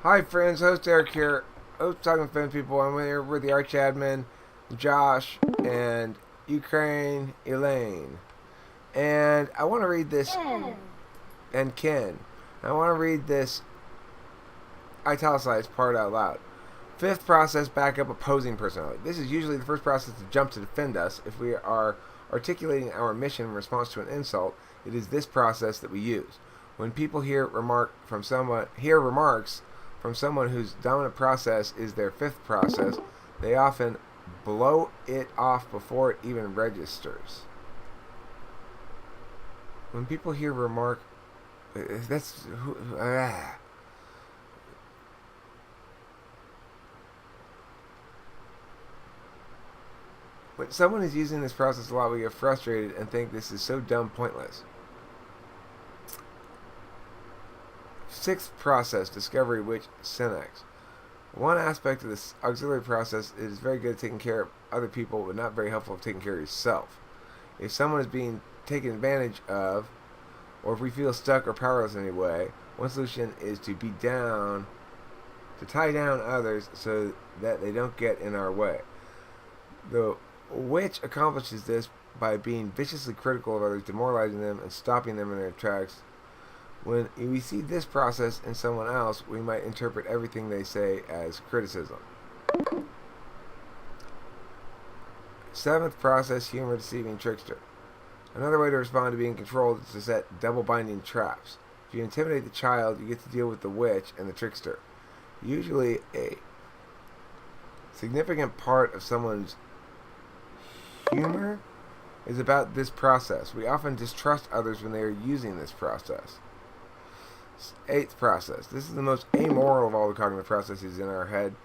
Hi friends, host Eric here. Host Talking with Fan People. I'm here with the Arch Admin, Josh, and Ukraine Elaine. And I want to read this, and Ken. I want to read this italicized part out loud. Fifth process, backup opposing personality. This is usually the first process to jump to defend us. If we are articulating our mission in response to an insult, it is this process that we use. When people hear remarks from someone whose dominant process is their fifth process, they often blow it off before it even registers. When people hear remark, that's when someone is using this process a lot, we get frustrated and think this is so dumb, pointless. Sixth process, discovery, which syntax. One aspect of this auxiliary process is very good at taking care of other people, but not very helpful at taking care of yourself. If someone is being taken advantage of, or if we feel stuck or powerless in any way, one solution is to tie down others so that they don't get in our way. The which accomplishes this by being viciously critical of others, demoralizing them, and stopping them in their tracks. When we see this process in someone else, we might interpret everything they say as criticism. Seventh process, humor, deceiving, trickster. Another way to respond to being controlled is to set double binding traps. If you intimidate the child, you get to deal with the witch and the trickster. Usually a significant part of someone's humor is about this process. We often distrust others when they are using this process. Eighth process. This is the most amoral of all the cognitive processes in our head,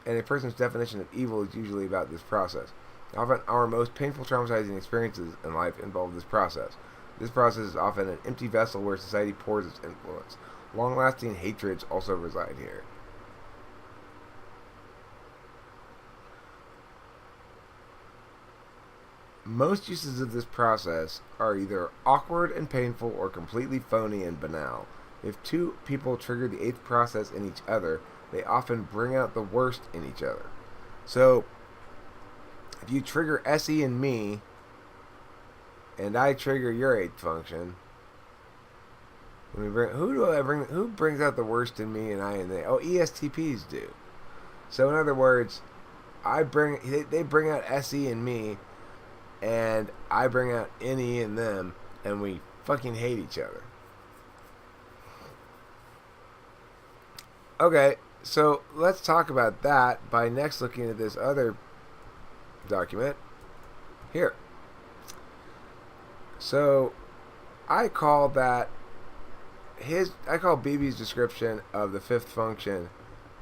and a person's definition of evil is usually about this process. Often, our most painful, traumatizing experiences in life involve this process. This process is often an empty vessel where society pours its influence. Long-lasting hatreds also reside here. Most uses of this process are either awkward and painful or completely phony and banal. If two people trigger the eighth process in each other, they often bring out the worst in each other. So, if you trigger SE in me, and I trigger your eighth function, who brings out the worst in me and I in they? Oh, ESTPs do. So in other words, they bring out SE in me, and I bring out NE in them, and we fucking hate each other. Okay, so let's talk about that by next looking at this other document here. So I call Bebee's description of the fifth function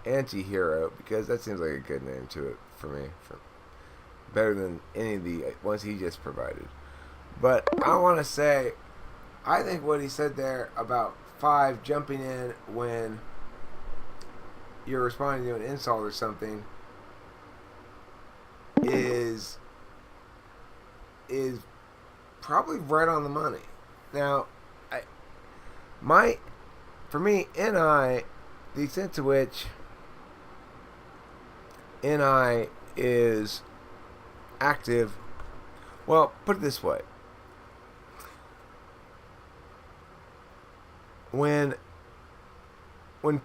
anti-hero because that seems like a good name to it for me, better than any of the ones he just provided. But I want to say, I think what he said there about 5 jumping in when you're responding to an insult or something is probably right on the money. Now, for me, NI, the extent to which NI is active, well, put it this way. When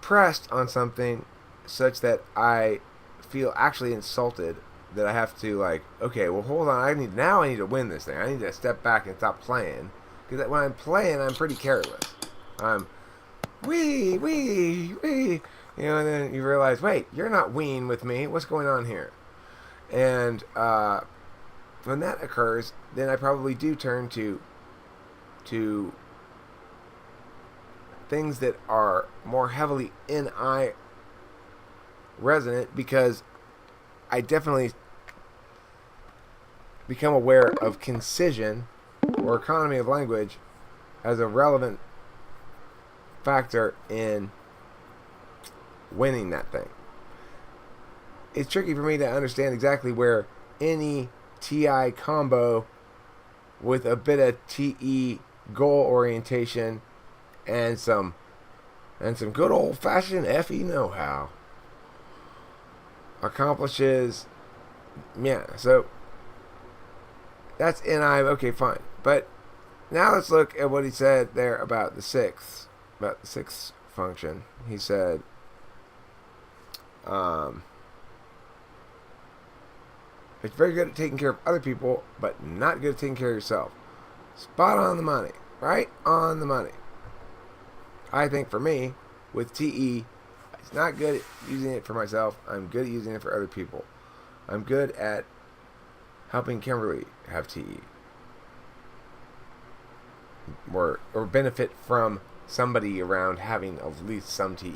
pressed on something such that I feel actually insulted, that I have to okay, well hold on, I need to win this thing. I need to step back and stop playing, because when I'm playing, I'm pretty careless. I'm wee, and then you realize, wait, you're not weeing with me. What's going on here? And when that occurs, then I probably do turn to things that are more heavily NI resonant, because I definitely become aware of concision or economy of language as a relevant factor in winning that thing. It's tricky for me to understand exactly where any TI combo with a bit of TE goal orientation and some and some good old-fashioned FE know-how accomplishes. Yeah, so that's NI. Okay, fine. But now let's look at what he said there about the sixth function. He said, it's very good at taking care of other people, but not good at taking care of yourself. Spot on the money. Right on the money. I think for me, with TE, it's not good at using it for myself. I'm good at using it for other people. I'm good at helping Kimberly have TE. Or benefit from somebody around having at least some TE.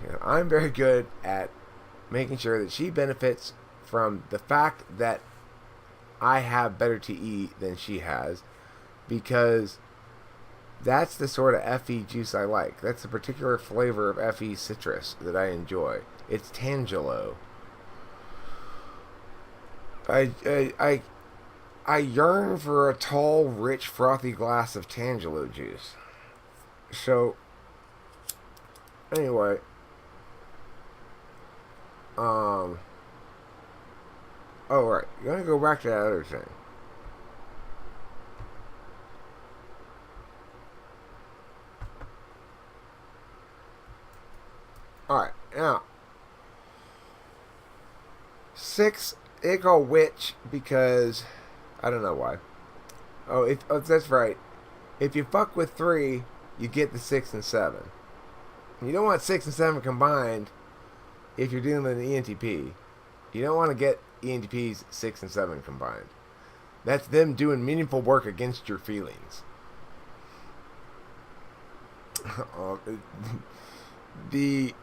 You know, I'm very good at making sure that she benefits from the fact that I have better TE than she has, because that's the sort of FE juice I like. That's the particular flavor of FE citrus that I enjoy. It's Tangelo. I yearn for a tall, rich, frothy glass of Tangelo juice. So, anyway, oh right, you want to go back to that other thing. Alright, now 6 they call witch because I don't know why. Oh, that's right. If you fuck with 3, you get the 6 and 7. You don't want 6 and 7 combined if you're dealing with an ENTP. You don't want to get ENTPs 6 and 7 combined. That's them doing meaningful work against your feelings. The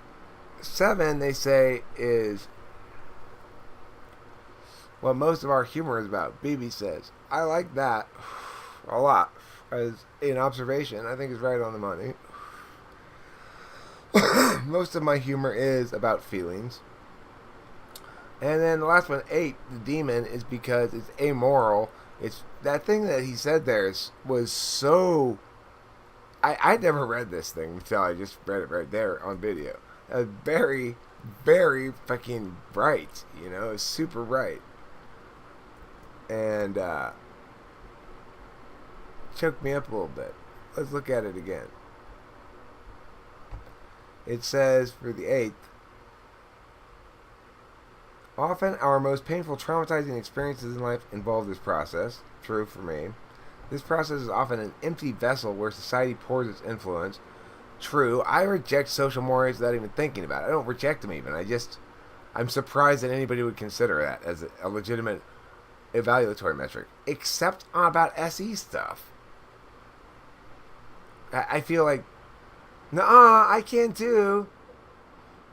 7, they say, is what most of our humor is about. Bebee says, I like that a lot. As an observation, I think is right on the money. Most of my humor is about feelings. And then the last one, 8, the demon, is because it's amoral. It's that thing that he said there was so... I never read this thing until I just read it right there on video. Very, very fucking bright, you know, it's super bright. And choked me up a little bit. Let's look at it again. It says for the 8th, often our most painful, traumatizing experiences in life involve this process. True for me. This process is often an empty vessel where society pours its influence. True. I reject social mores without even thinking about it. I don't reject them even. I'm surprised that anybody would consider that as a legitimate evaluatory metric. Except about SE stuff. I feel like, nuh-uh, I can too.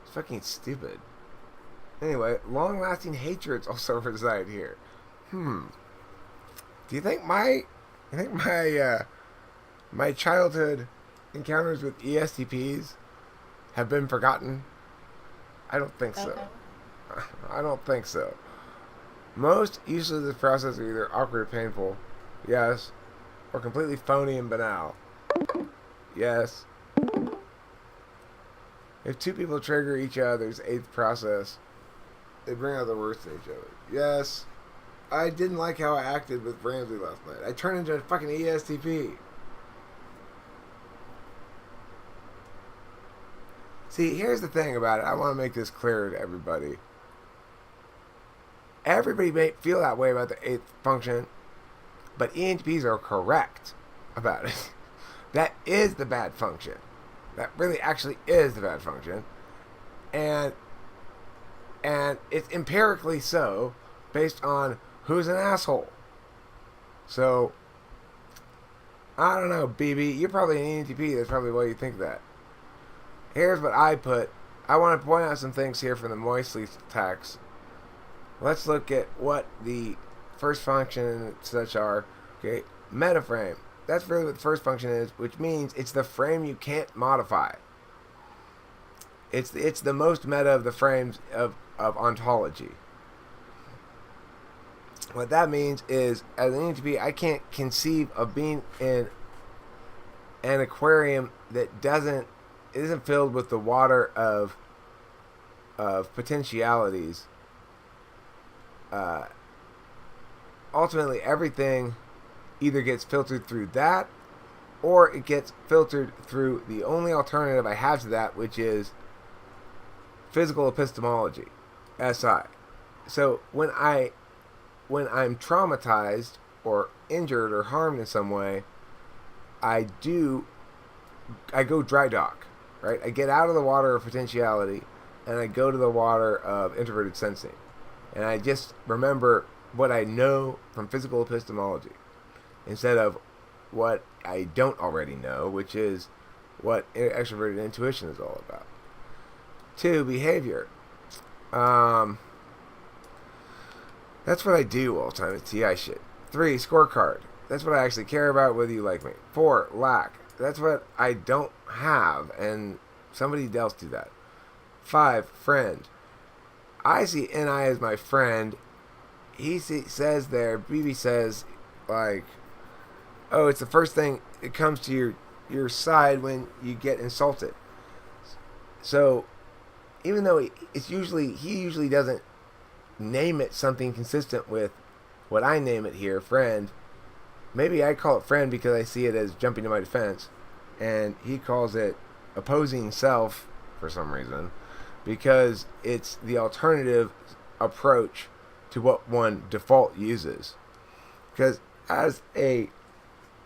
It's fucking stupid. Anyway, long-lasting hatreds also reside here. Do you think my childhood encounters with ESTPs have been forgotten? I don't think so. Okay. I don't think so. Most uses of this process are either awkward or painful, yes, or completely phony and banal, yes. If 2 people trigger each other's 8th process, they bring out the worst in each other, yes. I didn't like how I acted with Ramsey last night. I turned into a fucking ESTP. See, here's the thing about it. I want to make this clear to everybody. Everybody may feel that way about the 8th function, but ENTPs are correct about it. That is the bad function. That really actually is the bad function. And it's empirically so, based on who's an asshole. So, I don't know, Bebee. You're probably an ENTP. That's probably why you think that. Here's what I put. I want to point out some things here from the Moisley text. Let's look at what the first function and such are. Okay, metaframe. That's really what the first function is, which means it's the frame you can't modify. It's the most meta of the frames of ontology. What that means is, as an ENTP, I can't conceive of being in an aquarium that doesn't isn't filled with the water of potentialities, ultimately everything either gets filtered through that, or it gets filtered through the only alternative I have to that, which is physical epistemology, SI. So when I'm traumatized or injured or harmed in some way, I go dry dock, right? I get out of the water of potentiality and I go to the water of introverted sensing. And I just remember what I know from physical epistemology instead of what I don't already know, which is what extroverted intuition is all about. 2, behavior. That's what I do all the time. It's TI shit. 3, scorecard. That's what I actually care about, whether you like me. 4, lack. That's what I don't have, and somebody else do that. 5, friend. I see NI as my friend. Says there, Bebee says, like, oh, it's the first thing that comes to your side when you get insulted. So, even though he usually doesn't name it something consistent with what I name it here, friend. Maybe I call it friend because I see it as jumping to my defense, and he calls it opposing self for some reason because it's the alternative approach to what one default uses. Because as a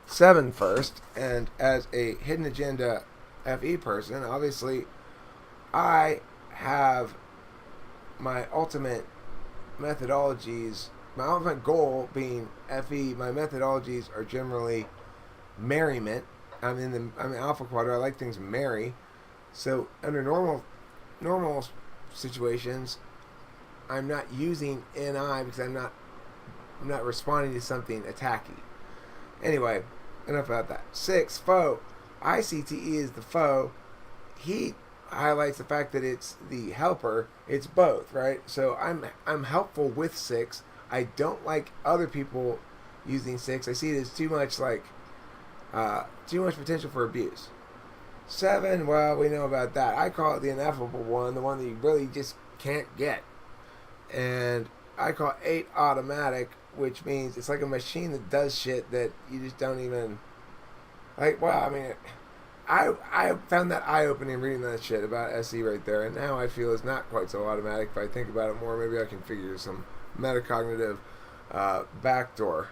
7 first and as a hidden agenda FE person, obviously I have my ultimate methodologies, my ultimate goal being FE. My methodologies are generally merriment. I'm in Alpha Quadrant. I like things merry. So under normal situations, I'm not using NI because I'm not responding to something attacky. Anyway, enough about that. 6, foe. ICTE is the foe. He highlights the fact that it's the helper. It's both, right? So I'm helpful with 6. I don't like other people using 6. I see it as too much potential for abuse. 7, well, we know about that. I call it the ineffable one, the one that you really just can't get. And I call 8 automatic, which means it's like a machine that does shit that you just don't even like. Wow, I mean, I found that eye-opening reading that shit about SE right there, and now I feel it's not quite so automatic. If I think about it more, maybe I can figure some metacognitive backdoor.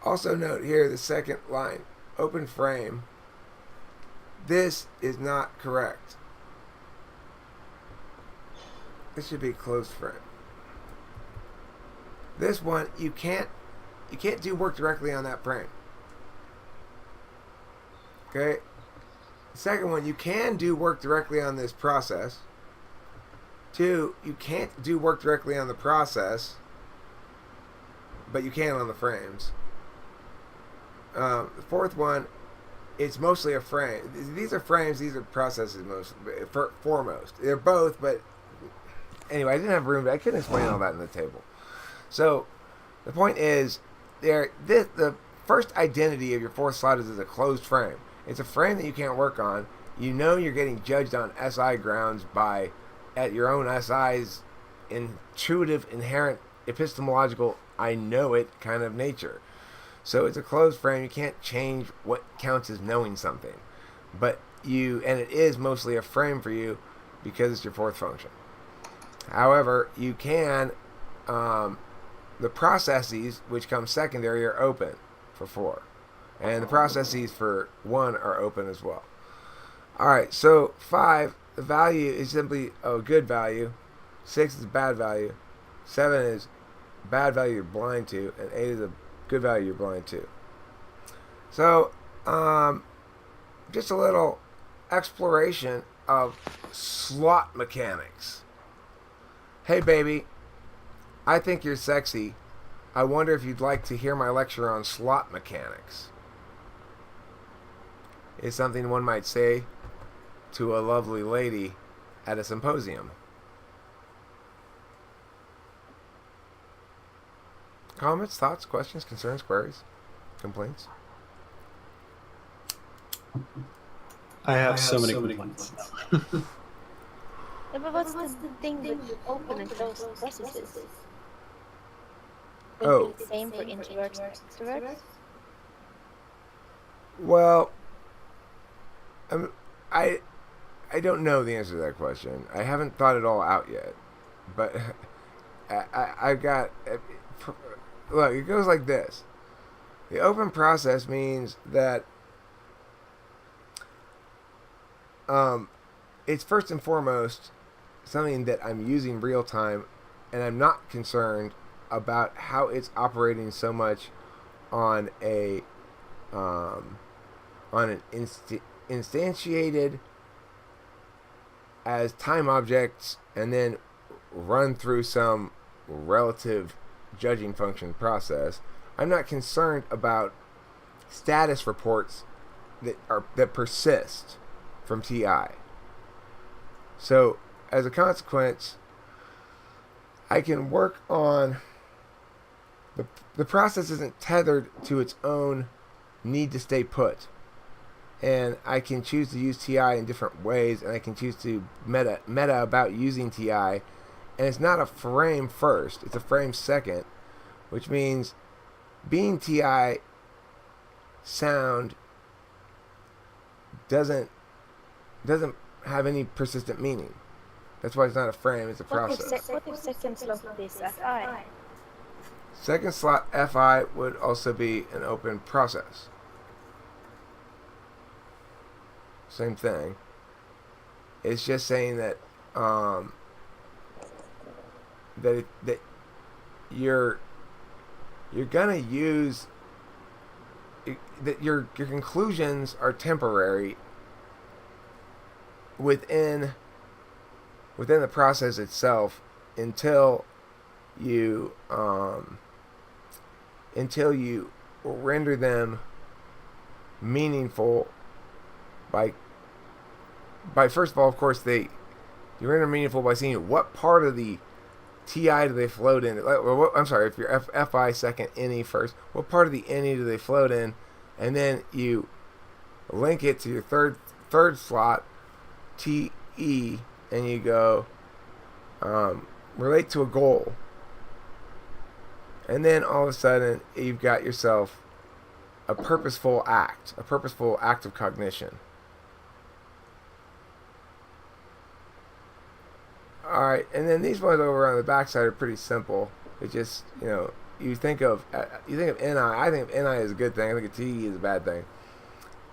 Also note here the second line, open frame. This is not correct. This should be closed frame. This one, you can't do work directly on that frame. Okay? The second one, you can do work directly on this process. 2, you can't do work directly on the process, but you can on the frames. The fourth one, it's mostly a frame. These are frames, these are processes foremost. They're both, but anyway, I didn't have room. I couldn't explain all that in the table. So the point is, the first identity of your fourth slot is as a closed frame. It's a frame that you can't work on. You know you're getting judged on SI grounds at your own SI's intuitive, inherent, epistemological, I know it kind of nature. So it's a closed frame. You can't change what counts as knowing something. And it is mostly a frame for you because it's your fourth function. However, you can, the processes which come secondary are open for 4. And the processes for 1 are open as well. Alright, so 5, the value is simply a good value. 6 is a bad value. 7 is bad value you're blind to. And 8 is a good value you're blind to. So, just a little exploration of slot mechanics. Hey baby, I think you're sexy. I wonder if you'd like to hear my lecture on slot mechanics. Is something one might say to a lovely lady at a symposium. Comments, thoughts, questions, concerns, queries, complaints? I have so many complaints. Yeah, but what's the thing with open and closed processes? Wouldn't it Oh, be the same for introverts and extroverts? well, I'm, I I don't know the answer to that question. I haven't thought it all out yet, but I've got. Look, it goes like this. The open process means that um, it's first and foremost something that I'm using real time, and I'm not concerned about how it's operating so much on a on an instantiated as time objects and then run through some relative judging function process. I'm not concerned about status reports that persist from TI. So as a consequence, I can work on the process isn't tethered to its own need to stay put. And I can choose to use TI in different ways, and I can choose to meta about using TI. And it's not a frame first, it's a frame second, which means being TI sound doesn't have any persistent meaning. That's why it's not a frame, it's a process. What if second slot is FI? Second slot FI would also be an open process. Same thing. It's just saying that that you're gonna use that your conclusions are temporary within the process itself until you render them meaningful by first of all, of course, you render meaningful by seeing what part of the TI do they float in. I'm sorry, if you're FI second, NE first, what part of the NE do they float in, and then you link it to your third slot, TE, and you go relate to a goal, and then all of a sudden you've got yourself a purposeful act of cognition. Alright, and then these ones over on the backside are pretty simple. It just, you think of NI. I think of NI as a good thing. I think of TE as a bad thing.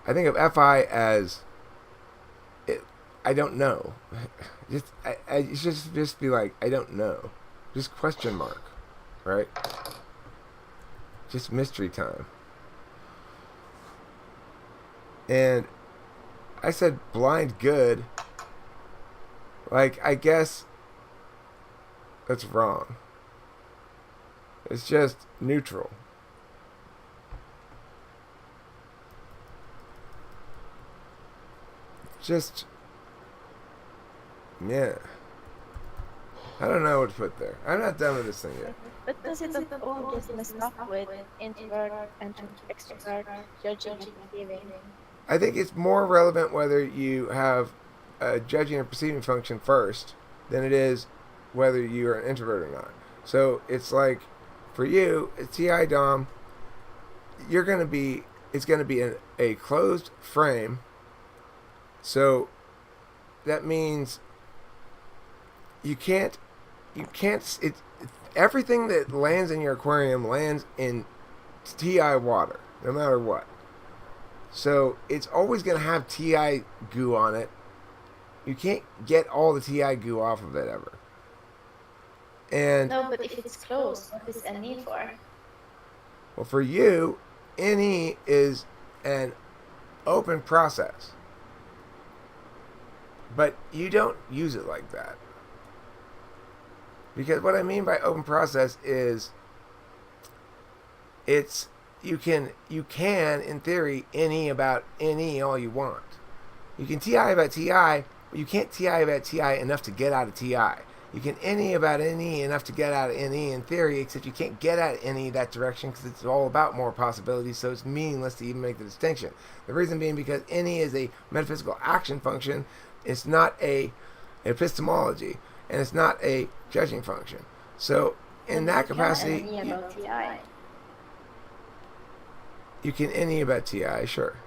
I think of FI as I don't know. Just be like, I don't know. Just question mark, right? Just mystery time. And I said blind good. Like, I guess that's wrong. It's just neutral. Just, yeah. I don't know what to put there. I'm not done with this thing yet. But does it not all get messed up with introvert and extrovert judging and perceiving? I think it's more relevant whether you have a judging and perceiving function first than it is whether you are an introvert or not. So it's like, for you, TI DOM, it's going to be a closed frame. So that means everything that lands in your aquarium lands in TI water, no matter what. So it's always going to have TI goo on it. You can't get all the TI goo off of it ever. And no, but if it's closed, what is NE for? Well, for you, NE is an open process. But you don't use it like that. Because what I mean by open process is you can in theory NE about NE all you want. You can TI about TI, but you can't TI about TI enough to get out of TI. You can any about any enough to get out of any in theory, except you can't get at any that direction because it's all about more possibilities, so it's meaningless to even make the distinction. The reason being because any is a metaphysical action function. It's not a epistemology, and it's not a judging function. So in that capacity, you can any about TI, sure.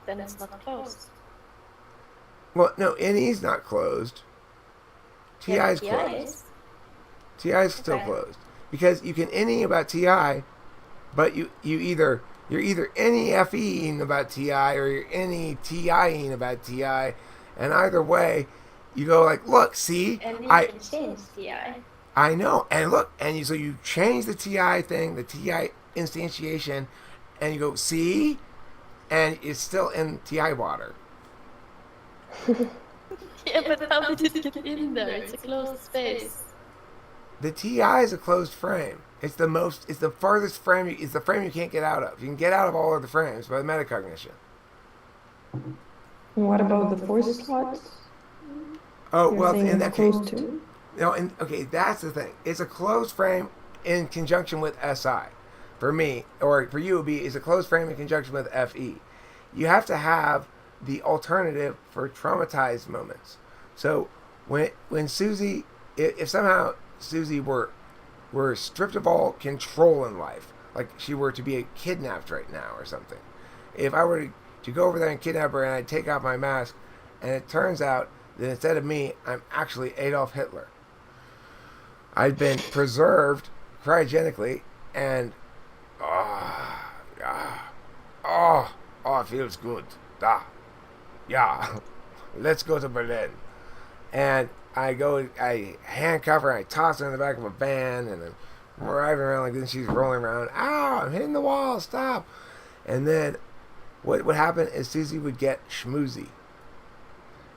Then it's not closed. Well, no, NE's not closed. TI is closed. TI is still closed because you can any about TI, but you're either NEFEing about TI or you're NETIing about TI, and either way, you go like, look, see, and you can change TI. I know, and look, so you change the TI thing, the TI instantiation, and you go, see, and it's still in TI water. Yeah, but how did it get in there? It's a closed space. The TI is a closed frame. It's the farthest frame. It's the frame you can't get out of. You can get out of all other frames by metacognition. What about the force slots? Oh, well, in that case, too? no, okay, that's the thing. It's a closed frame in conjunction with SI. For me, or for you, it would be it's a closed frame in conjunction with FE. You have to have the alternative for traumatized moments. So when Susie, if somehow Susie were stripped of all control in life, like she were to be kidnapped right now or something, if I were to go over there and kidnap her and I'd take off my mask, and it turns out that instead of me, I'm actually Adolf Hitler. I'd been preserved cryogenically, and it feels good. Yeah, let's go to Berlin. And I handcuff her, I toss her in the back of a van, and I'm driving around like this. She's rolling around. Ow, I'm hitting the wall, stop. And then what would happen is Susie would get schmoozy.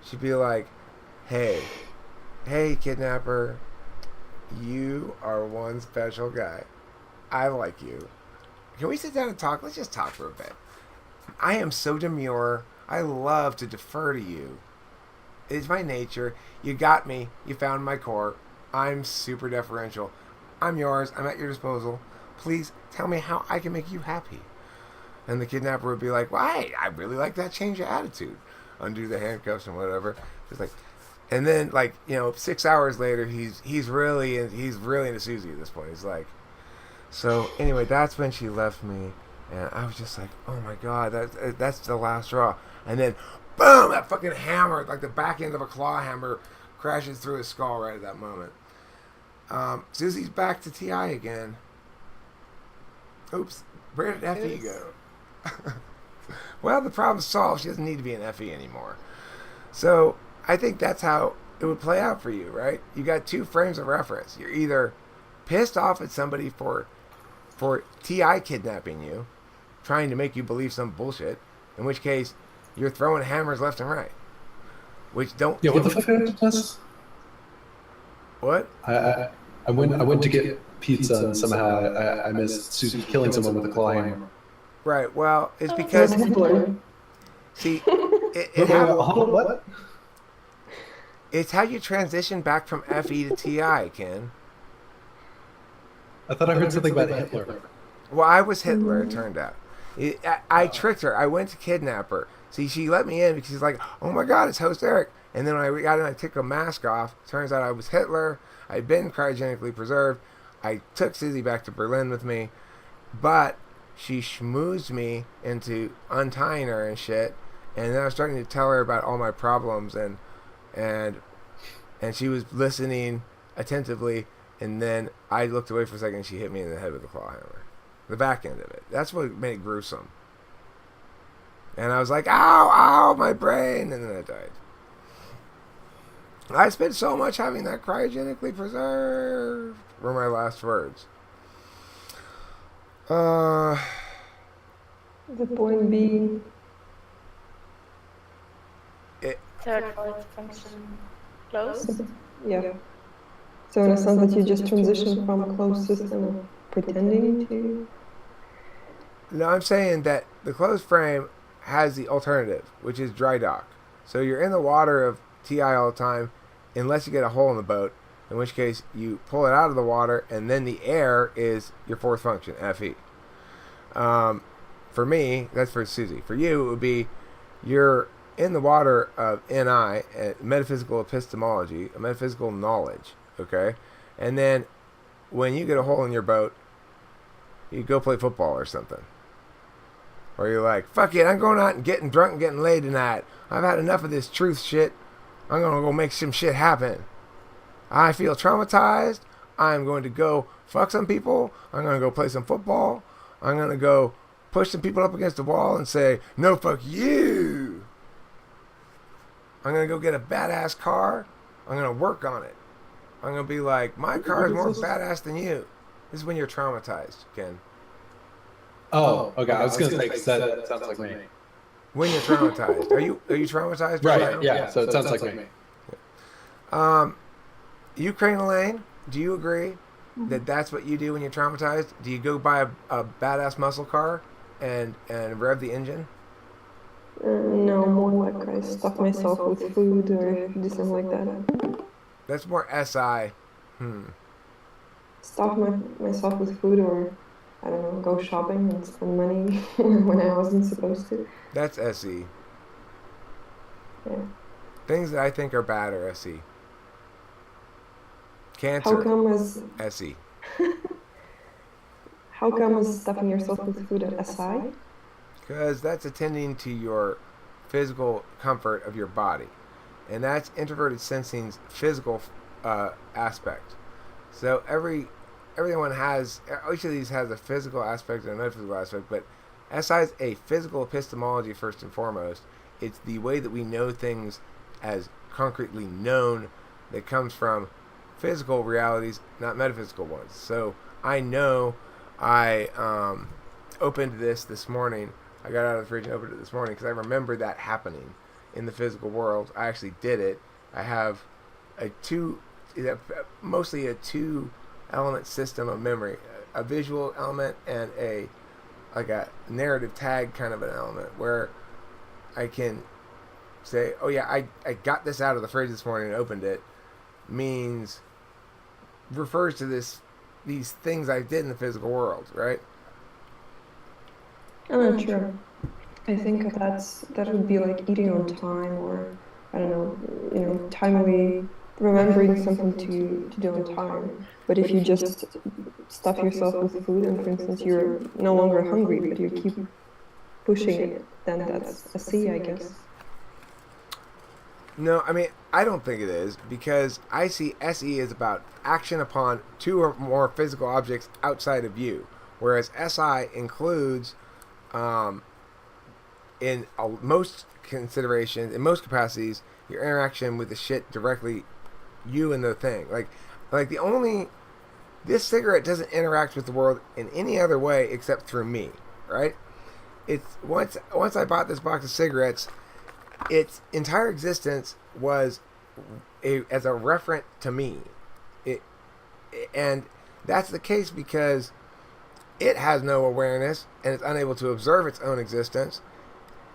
She'd be like, hey, kidnapper, you are one special guy. I like you. Can we sit down and talk? Let's just talk for a bit. I am so demure. I love to defer to you. It's my nature. You got me. You found my core. I'm super deferential. I'm yours. I'm at your disposal. Please tell me how I can make you happy. And the kidnapper would be like, well, I really like that change of attitude. Undo the handcuffs and whatever. Just like, and then 6 hours later, he's really into Susie at this point. He's like, so anyway, that's when she left me, and I was just like, oh my god, that's the last straw. And then, boom, that fucking hammer, like the back end of a claw hammer, crashes through his skull right at that moment. Susie's back to TI again. Oops, where did FE go? Well, the problem's solved. She doesn't need to be an FE anymore. So I think that's how it would play out for you, right? You got two frames of reference. You're either pissed off at somebody for TI kidnapping you, trying to make you believe some bullshit, in which case you're throwing hammers left and right. Which don't... Yeah, what the fuck happened to us? What? I went to get pizza and somehow I missed Susie killing someone with a claw hammer. Right, well, it's because... See, what? It's how you transition back from FE to TI, Ken. I thought I heard something about Hitler. Well, I was Hitler, it turned out. I tricked her. I went to kidnap her. See, she let me in because she's like, oh my god, it's host Eric. And then when I got in, I took a mask off. Turns out I was Hitler. I'd been cryogenically preserved. I took Susie back to Berlin with me. But she schmoozed me into untying her and shit. And then I was starting to tell her about all my problems. And she was listening attentively. And then I looked away for a second and she hit me in the head with a claw hammer. The back end of it. That's what made it gruesome. And I was like, ow, my brain. And then I died. I spent so much having that cryogenically preserved. Were my last words. The point being... Third voice function closed? Yeah. So in a sense that you just transition from a closed system pretending to... No, I'm saying that the closed frame has the alternative, which is dry dock. So you're in the water of TI all the time, unless you get a hole in the boat, in which case you pull it out of the water, and then the air is your fourth function, FE. For me, that's for Susie. For you, it would be you're in the water of NI, metaphysical epistemology, metaphysical knowledge, okay? And then when you get a hole in your boat, you go play football or something. Or you're like, fuck it, I'm going out and getting drunk and getting laid tonight. I've had enough of this truth shit. I'm going to go make some shit happen. I feel traumatized. I'm going to go fuck some people. I'm going to go play some football. I'm going to go push some people up against the wall and say, no, fuck you. I'm going to go get a badass car. I'm going to work on it. I'm going to be like, my car is more badass than you. This is when you're traumatized, Ken. Oh, okay. I was going to say, 'cause that sounds like me. When you're traumatized. Are you traumatized? Right, yeah. So it sounds like me. Ukraine Elaine, do you agree that that's what you do when you're traumatized? Do you go buy a badass muscle car and rev the engine? No, more like I stuff myself with food or do something like that. That's more SI. Stuff myself with food, or I don't know, go shopping and spend money when I wasn't supposed to. That's SE. Yeah. Things that I think are bad are SE. Cancer. How come is SE. How come is stuffing yourself with food at SI? Because that's attending to your physical comfort of your body. And that's introverted sensing's physical aspect. So everyone has, each of these has a physical aspect and a metaphysical aspect, but SI is a physical epistemology first and foremost. It's the way that we know things as concretely known that comes from physical realities, not metaphysical ones. So I know I opened this morning. I got out of the fridge and opened it this morning because I remember that happening in the physical world. I actually did it. I have mostly a two-element system of memory, a visual element and a narrative tag kind of an element where I can say, oh yeah, I got this out of the fridge this morning and opened it, refers to these things I did in the physical world, right? I'm not sure. I think that would be like eating on time, or I don't know, timely remembering something to do on time. But if you just stuff yourself with food, and for instance you're no longer hungry, but you keep pushing it, then that's a C, I guess. No, I mean, I don't think it is, because I see SE as about action upon two or more physical objects outside of you, whereas SI includes, in most considerations, in most capacities, your interaction with the shit directly, you and the thing. Like this cigarette doesn't interact with the world in any other way except through me, right? It's once I bought this box of cigarettes, its entire existence was as a referent to me. And that's the case because it has no awareness and it's unable to observe its own existence.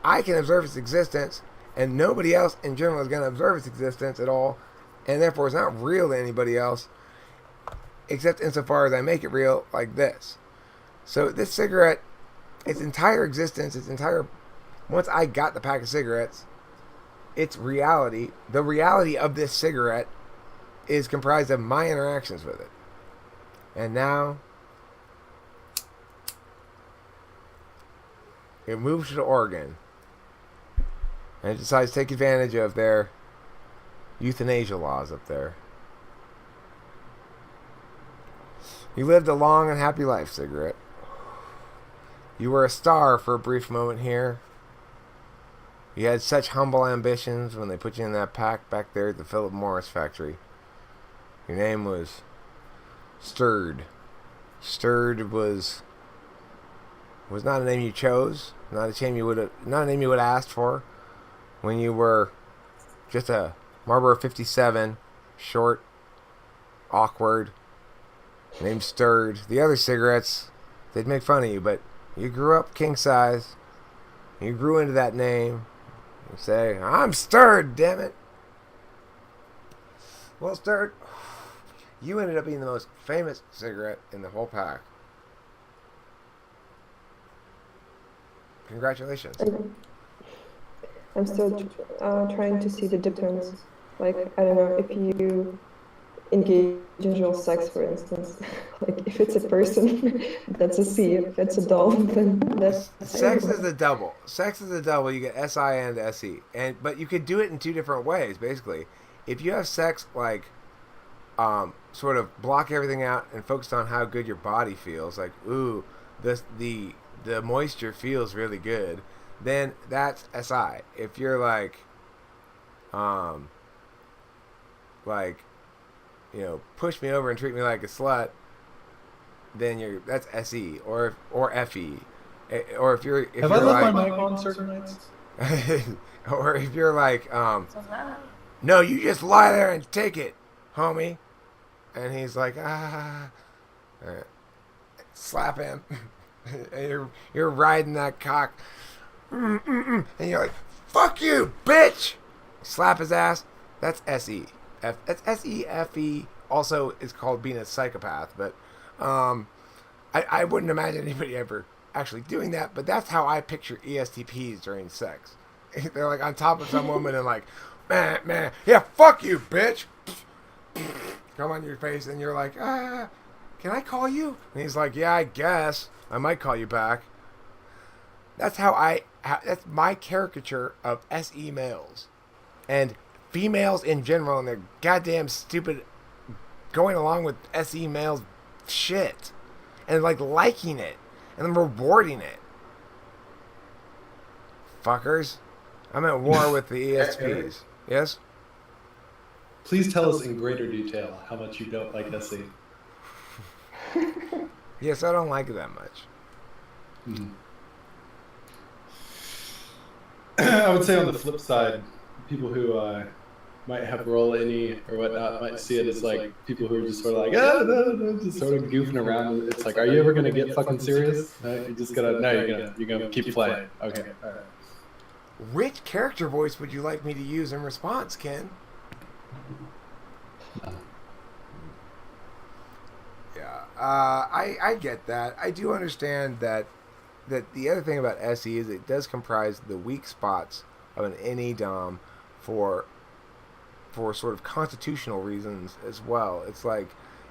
I can observe its existence, and nobody else in general is going to observe its existence at all, and therefore it's not real to anybody else, except insofar as I make it real like this. So this cigarette, its entire existence, once I got the pack of cigarettes, its reality, the reality of this cigarette, is comprised of my interactions with it. And now it moves to Oregon and it decides to take advantage of their euthanasia laws up there. You lived a long and happy life, cigarette. You were a star for a brief moment here. You had such humble ambitions when they put you in that pack back there at the Philip Morris factory. Your name was Stirred. Stirred was not a name you chose, not a name you would have asked for when you were just a Marlboro 57, short, awkward, named Stirred. The other cigarettes, they'd make fun of you, but you grew up king size. You grew into that name. You say, I'm Stirred, damn it. Well, Sturt, you ended up being the most famous cigarette in the whole pack. Congratulations. I'm still trying to see the difference. Like, I don't know, if you engage in visual sex, for instance, like if it's a person, that's a C. If it's a doll, then that's Sex A. is a double. Sex is a double. You get SI and SE, but you could do it in two different ways. Basically, if you have sex like, sort of block everything out and focus on how good your body feels, like ooh, the moisture feels really good, then that's SI. If you're like, push me over and treat me like a slut, then that's SE or FE. Or if you're Have I left my mic on certain nights? or if you're like, So now, no, you just lie there and take it, homie. And he's like, slap him. And you're riding that cock. And you're like, fuck you, bitch. Slap his ass. That's SE. That's SEFE. Also, it's called being a psychopath. But I wouldn't imagine anybody ever actually doing that. But that's how I picture ESTPs during sex. They're like on top of some woman and like, man, yeah, fuck you, bitch. Come on your face, and you're like, can I call you? And he's like, yeah, I guess I might call you back. That's that's my caricature of SE males and females in general, and their goddamn stupid going along with SE males shit and like liking it and then rewarding it. Fuckers, I'm at war with the ESPs. Yes. Please tell us in greater detail how much you don't like SE. Yes, I don't like it that much. Mm-hmm. I would say on the flip side, people who might have roll any or whatnot might see it as like people who are just sort of like, no, just sort of goofing around. It's like, are you ever gonna get fucking serious? No, you're just gonna you're gonna keep playing. Okay, all right. Which character voice would you like me to use in response, Ken? Yeah, I get that. I do understand that the other thing about SE is it does comprise the weak spots of an NE Dom for sort of constitutional reasons as well. It's like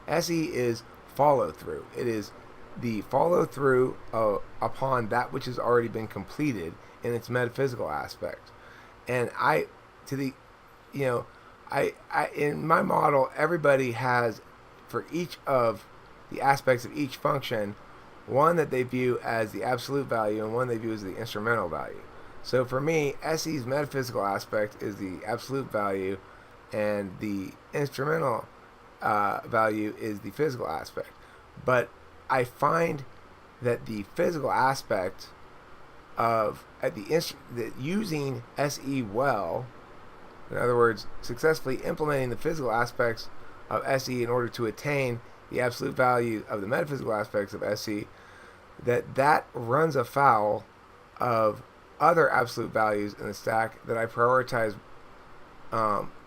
SE is follow through. It is the follow through upon that which has already been completed in its metaphysical aspect. And in my model, everybody has, for each of the aspects of each function, one that they view as the absolute value and one they view as the instrumental value. So for me, SE's metaphysical aspect is the absolute value, and the instrumental value is the physical aspect. But I find that the physical aspect of using SE well, in other words, successfully implementing the physical aspects of SE in order to attain the absolute value of the metaphysical aspects of SE, that runs afoul of other absolute values in the stack that I prioritize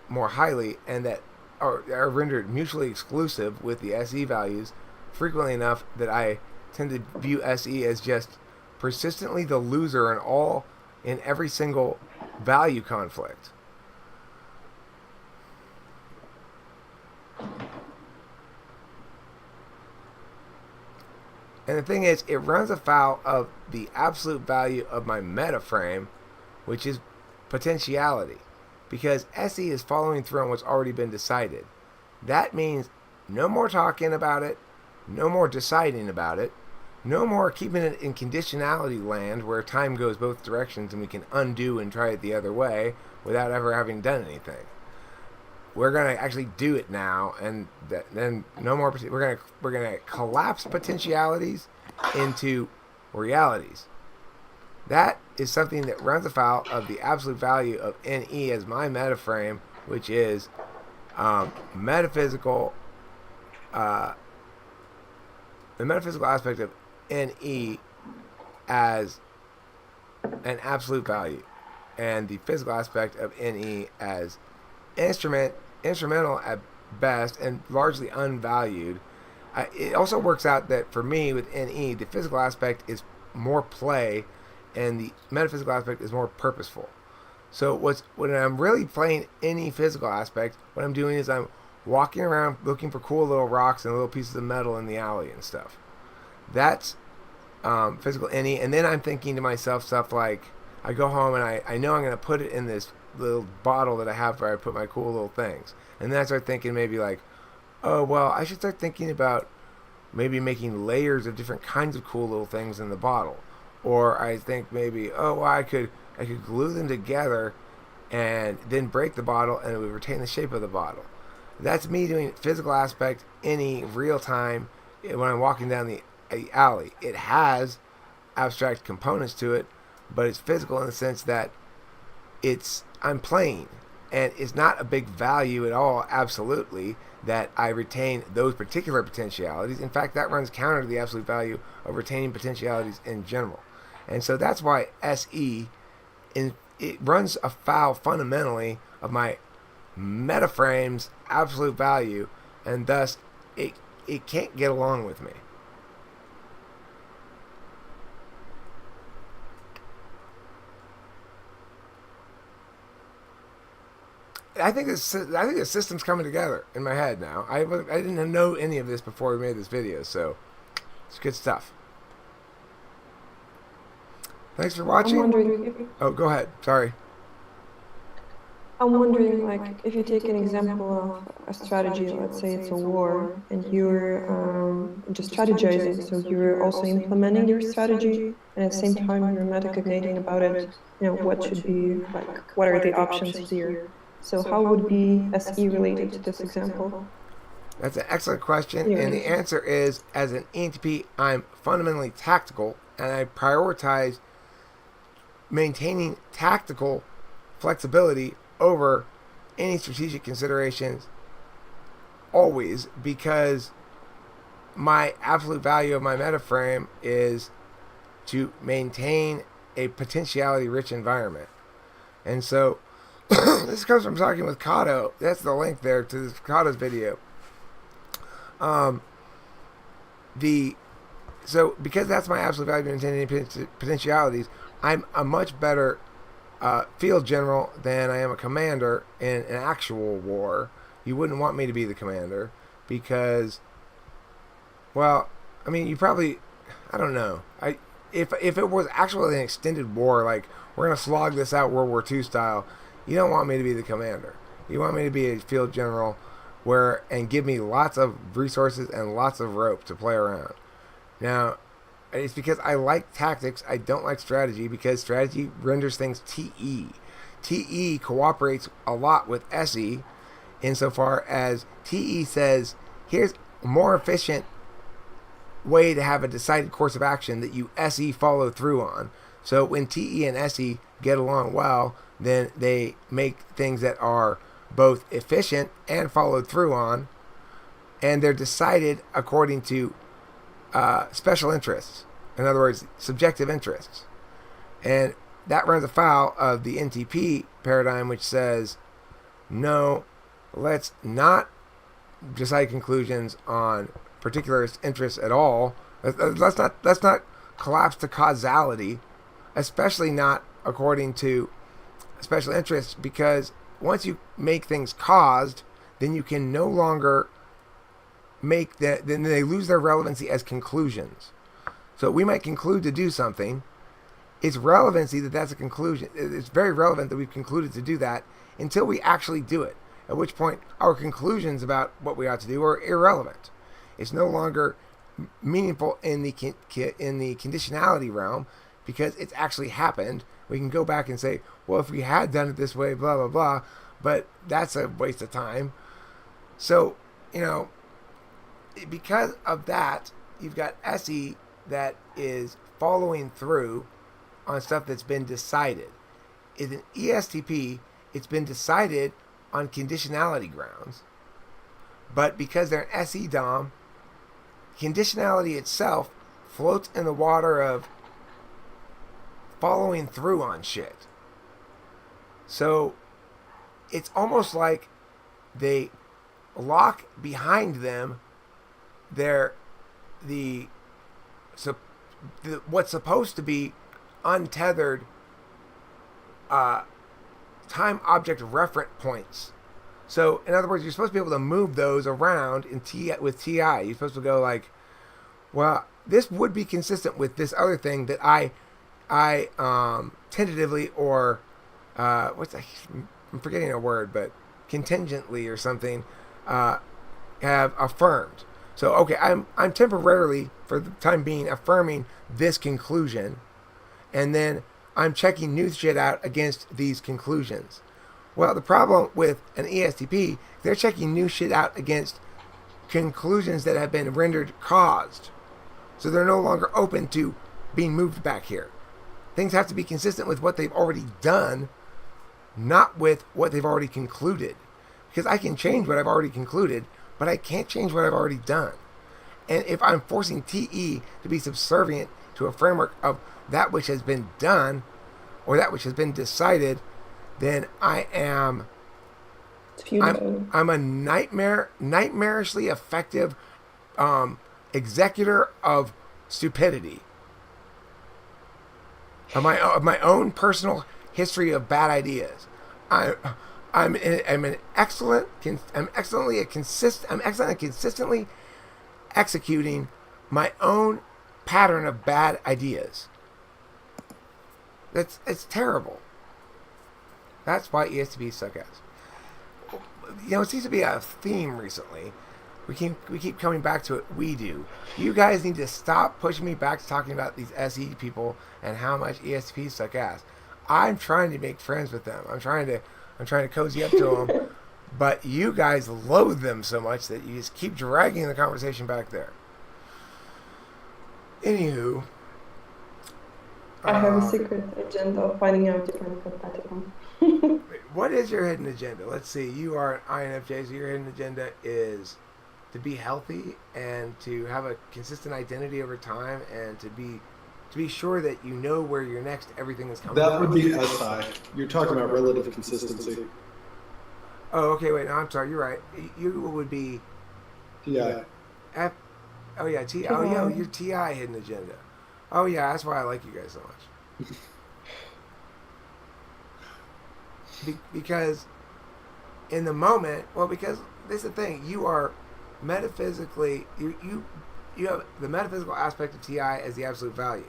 more highly, and that are rendered mutually exclusive with the SE values frequently enough that I tend to view SE as just persistently the loser in every single value conflict. And the thing is, it runs afoul of the absolute value of my meta frame, which is potentiality. Because SE is following through on what's already been decided. That means no more talking about it, no more deciding about it, no more keeping it in conditionality land where time goes both directions and we can undo and try it the other way without ever having done anything. We're gonna actually do it now, and then no more. We're gonna collapse potentialities into realities. That is something that runs afoul of the absolute value of NE as my meta frame, which is metaphysical. The metaphysical aspect of NE as an absolute value, and the physical aspect of NE as instrumental best and largely unvalued. It also works out that for me with NE, the physical aspect is more play, and the metaphysical aspect is more purposeful. So when I'm really playing any physical aspect, what I'm doing is I'm walking around looking for cool little rocks and little pieces of metal in the alley and stuff. That's physical NE. And then I'm thinking to myself stuff like, I go home and I know I'm going to put it in this little bottle that I have where I put my cool little things. And then I start thinking maybe like, oh, well, I should start thinking about maybe making layers of different kinds of cool little things in the bottle. Or I think maybe, oh, well, I could glue them together and then break the bottle and it would retain the shape of the bottle. That's me doing physical aspect any real time when I'm walking down the alley. It has abstract components to it, but it's physical in the sense that I'm playing, and it's not a big value at all, absolutely, that I retain those particular potentialities. In fact, that runs counter to the absolute value of retaining potentialities in general. And so that's why SE, it runs afoul fundamentally of my metaframe's absolute value, and thus it can't get along with me. I think the system's coming together in my head now. I didn't know any of this before we made this video, so it's good stuff. Thanks for watching. I'm wondering Oh, go ahead. Sorry. like, if you take an example of a strategy, let's say it's a war, and you're just strategizing, so you're also implementing your strategy, and at the same time you're metacognating about it, what should be, like, what are the options here? So how would be SE related to this example? That's an excellent question, and the answer is, as an ENTP, I'm fundamentally tactical, and I prioritize maintaining tactical flexibility over any strategic considerations always, because my absolute value of my metaframe is to maintain a potentiality rich environment. And so this comes from talking with Kato. That's the link there to this Kato's video. So because that's my absolute value of maintaining potentialities, I'm a much better field general than I am a commander in an actual war. You wouldn't want me to be the commander because, well, I mean, you probably, I don't know. If it was actually an extended war, like we're gonna slog this out World War II style, you don't want me to be the commander. You want me to be a field general and give me lots of resources and lots of rope to play around. Now, it's because I like tactics. I don't like strategy because strategy renders things TE. TE cooperates a lot with SE insofar as TE says, here's a more efficient way to have a decided course of action that you SE follow through on. So when TE and SE get along well, then they make things that are both efficient and followed through on, and they're decided according to special interests. In other words, subjective interests. And that runs afoul of the NTP paradigm, which says, no, let's not decide conclusions on particular interests at all. Let's not collapse to causality, especially not according to special interests, because once you make things caused, then you can no longer then they lose their relevancy as conclusions. So we might conclude to do something. It's relevancy that's a conclusion. It's very relevant that we've concluded to do that until we actually do it, at which point our conclusions about what we ought to do are irrelevant. It's no longer meaningful in the conditionality realm because it's actually happened. We can go back and say, well, if we had done it this way, blah, blah, blah, but that's a waste of time. So, because of that, you've got SE that is following through on stuff that's been decided. In an ESTP, it's been decided on conditionality grounds. But because they're an SE DOM, conditionality itself floats in the water of following through on shit. So it's almost like they lock behind them the what's supposed to be untethered time object referent points. So, in other words, you're supposed to be able to move those around with TI. You're supposed to go like, well, this would be consistent with this other thing that I tentatively or I'm forgetting a word, but contingently or something have affirmed. So, okay, I'm temporarily, for the time being, affirming this conclusion, and then I'm checking new shit out against these conclusions. Well, the problem with an ESTP, they're checking new shit out against conclusions that have been rendered caused. So they're no longer open to being moved back here. Things have to be consistent with what they've already done, not with what they've already concluded. Because I can change what I've already concluded, but I can't change what I've already done. And if I'm forcing TE to be subservient to a framework of that which has been done, or that which has been decided, then I am I'm a nightmarishly effective executor of stupidity. Of my own personal history of bad ideas. I'm excellent at consistently executing my own pattern of bad ideas. It's terrible. That's why ESTPs suck ass. It seems to be a theme recently. We keep coming back to it. We do. You guys need to stop pushing me back to talking about these SE people and how much ESTPs suck ass. I'm trying to make friends with them. I'm trying to cozy up to them, but you guys loathe them so much that you just keep dragging the conversation back there. Anywho, I have a secret agenda of finding out if I'm compatible. What is your hidden agenda? Let's see. You are an INFJ, so your hidden agenda is to be healthy and to have a consistent identity over time, and to be sure that you know where your next everything is coming from. That would be SI. You're talking about relative consistency. Oh, okay. Wait. No, I'm sorry. You're right. You would be TI. Oh yeah, TI. Oh yeah, your TI hidden agenda. Oh yeah, that's why I like you guys so much. Because in the moment, because this is the thing, you are metaphysically, you have the metaphysical aspect of TI as the absolute value.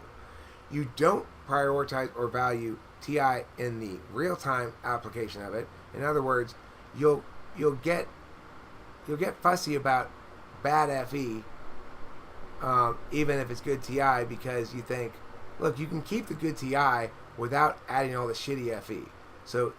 You don't prioritize or value TI in the real-time application of it. In other words, you'll get fussy about bad FE, even if it's good TI, because you think, look, you can keep the good TI without adding all the shitty FE. So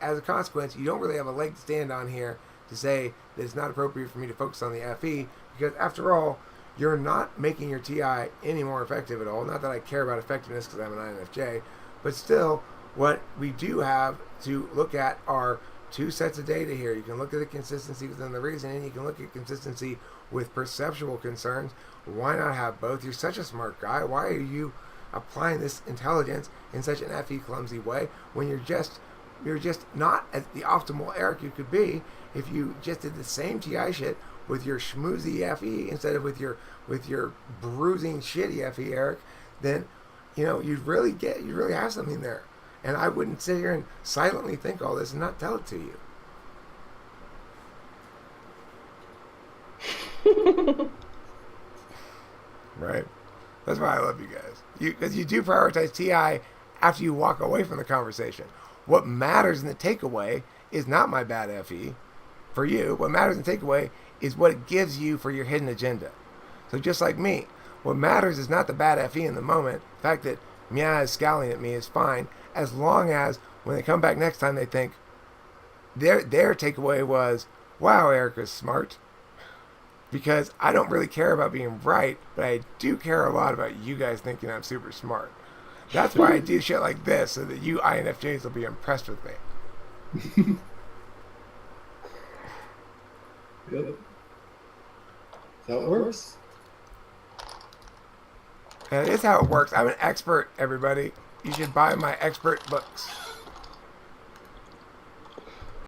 as a consequence, you don't really have a leg to stand on here to say that it's not appropriate for me to focus on the FE, because after all, you're not making your TI any more effective at all. Not that I care about effectiveness because I'm an INFJ, but still, what we do have to look at are two sets of data here. You can look at the consistency within the reasoning, you can look at consistency with perceptual concerns. Why not have both? You're such a smart guy. Why are you applying this intelligence in such an FE clumsy way when you're just not at the optimal Eric you could be if you just did the same TI shit with your schmoozy FE instead of with your bruising shitty FE Eric? Then you'd really have something there. And I wouldn't sit here and silently think all this and not tell it to you. Right? That's why I love you guys. Because you do prioritize TI after you walk away from the conversation. What matters in the takeaway is not my bad FE for you. What matters in the takeaway is what it gives you for your hidden agenda. So just like me, what matters is not the bad FE in the moment. The fact that Mia is scowling at me is fine, as long as when they come back next time they think their takeaway was, wow, Erica's smart. Because I don't really care about being right, but I do care a lot about you guys thinking I'm super smart. That's why I do shit like this, so that you INFJs will be impressed with me. Yep. That works. That is how it works. I'm an expert, everybody. You should buy my expert books.